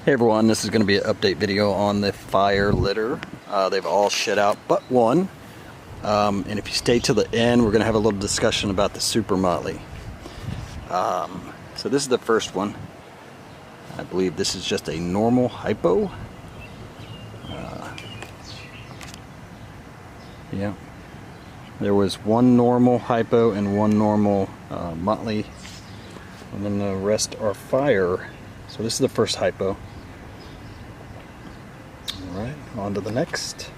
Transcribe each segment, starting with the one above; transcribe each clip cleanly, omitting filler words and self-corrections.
Hey everyone, this is going to be an update video on the fire litter. They've all shed out but one. And if you stay till the end, we're going to have a little discussion about the Super Motley. So this is the first one. I believe this is just a normal hypo. Yeah. There was one normal hypo and one normal Motley. And then the rest are fire. So this is the first hypo. Alright, on to the next.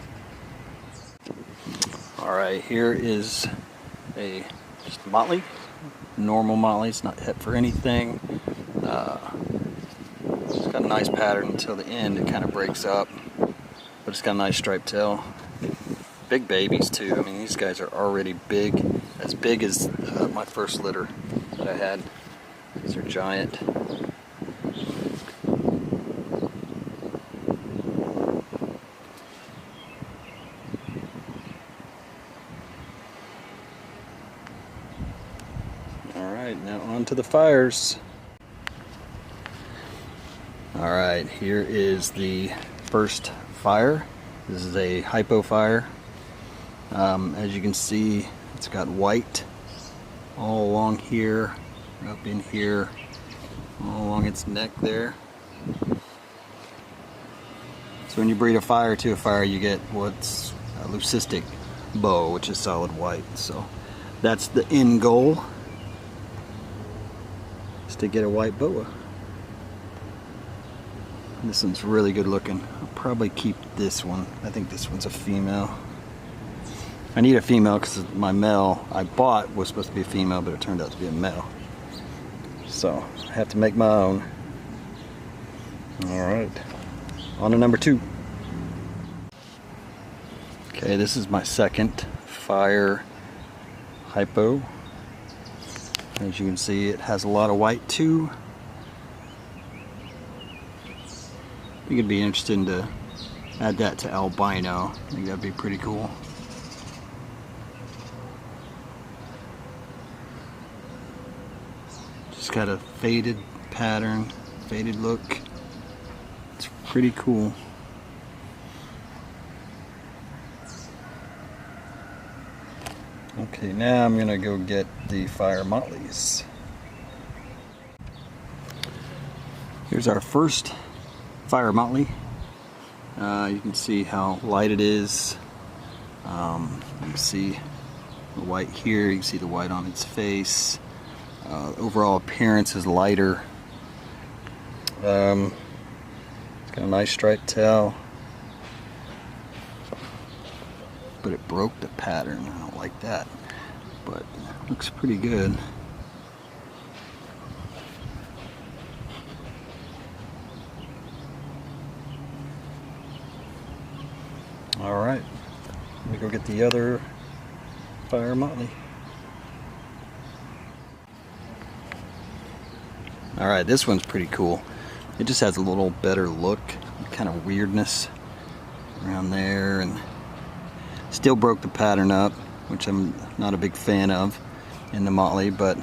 Alright, here is a just Motley. Normal Motley, it's not hit for anything. It's got a nice pattern until the end, it kind of breaks up. But it's got a nice striped tail. Big babies too, I mean these guys are already big. As big as my first litter that I had. These are giant. Alright, now on to the fires. Alright, here is the first fire. This is a hypo fire. As you can see, it's got white all along here, up in here, all along its neck there. So when you breed a fire to a fire, you get what's a leucistic bow, which is solid white. So that's the end goal, is to get a white boa. This one's really good looking. I'll probably keep this one. I think this one's a female. I need a female because my male I bought was supposed to be a female, but it turned out to be a male. So I have to make my own. Alright, on to number 2. Okay, this is my second fire hypo. As you can see, it has a lot of white too. You could be interested to add that to albino. I think that'd be pretty cool. Just got a faded pattern, faded look. It's pretty cool. Okay, now I'm gonna go get the fire Motleys. Here's our first fire Motley. You can see how light it is. You can see the white here, you can see the white on its face. Overall appearance is lighter. It's got a nice striped tail, but it broke the pattern. I don't like that, but it looks pretty good. Alright, let me go get the other fire Motley. Alright, this one's pretty cool. It just has a little better look, kind of weirdness around there, and still broke the pattern up, which I'm not a big fan of in the Motley, but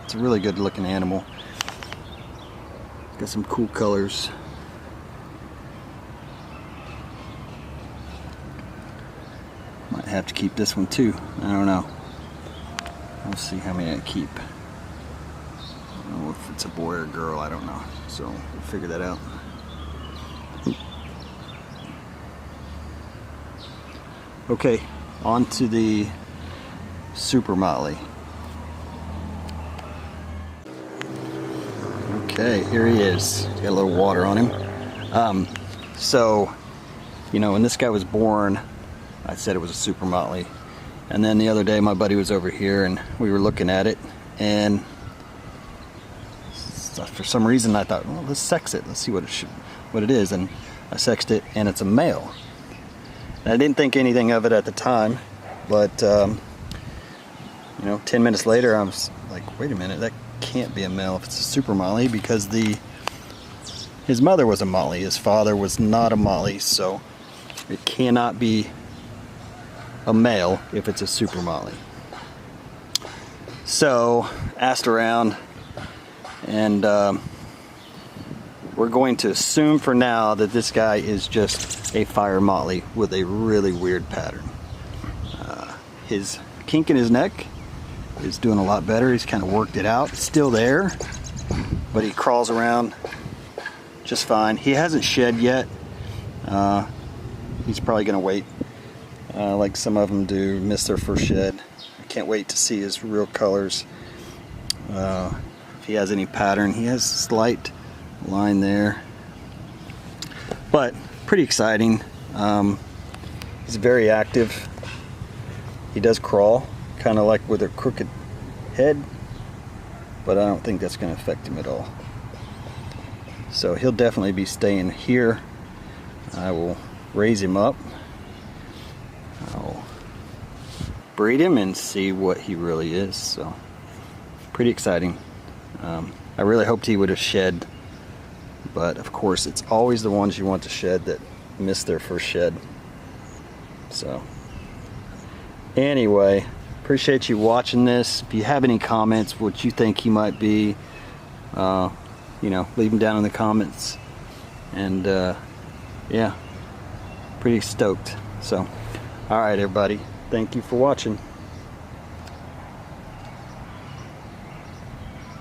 it's a really good looking animal. Got some cool colors. Might have to keep this one too. I don't know. We'll see how many I keep. I don't know if it's a boy or a girl, I don't know. So we'll figure that out. Okay, on to the Super Motley. Okay, here he is. He's got a little water on him. So, you know, when this guy was born, I said it was a Super Motley. And then the other day my buddy was over here and we were looking at it, and for some reason I thought, well, let's sex it. Let's see what it is. And I sexed it, and it's a male. And I didn't think anything of it at the time, but you know, 10 minutes later I was like, wait a minute, that can't be a male if it's a Super Motley, because his mother was a Motley, his father was not a Motley, so it cannot be a male if it's a Super Motley. So asked around, and we're going to assume for now that this guy is just a fire Motley with a really weird pattern. His kink in his neck is doing a lot better. He's kind of worked it out. It's still there, but he crawls around just fine. He hasn't shed yet. He's probably going to wait, like some of them do, miss their first shed. I can't wait to see his real colors. If he has any pattern, he has a slight line there, but pretty exciting. He's very active. He does crawl, kind of like with a crooked head, but I don't think that's going to affect him at all. So he'll definitely be staying here. I will raise him up. I'll breed him and see what he really is. So pretty exciting. I really hoped he would have shed, but of course it's always the ones you want to shed that miss their first shed. So anyway, appreciate you watching this. If you have any comments, what you think he might be, you know, leave them down in the comments. And yeah, pretty stoked. So alright everybody, thank you for watching.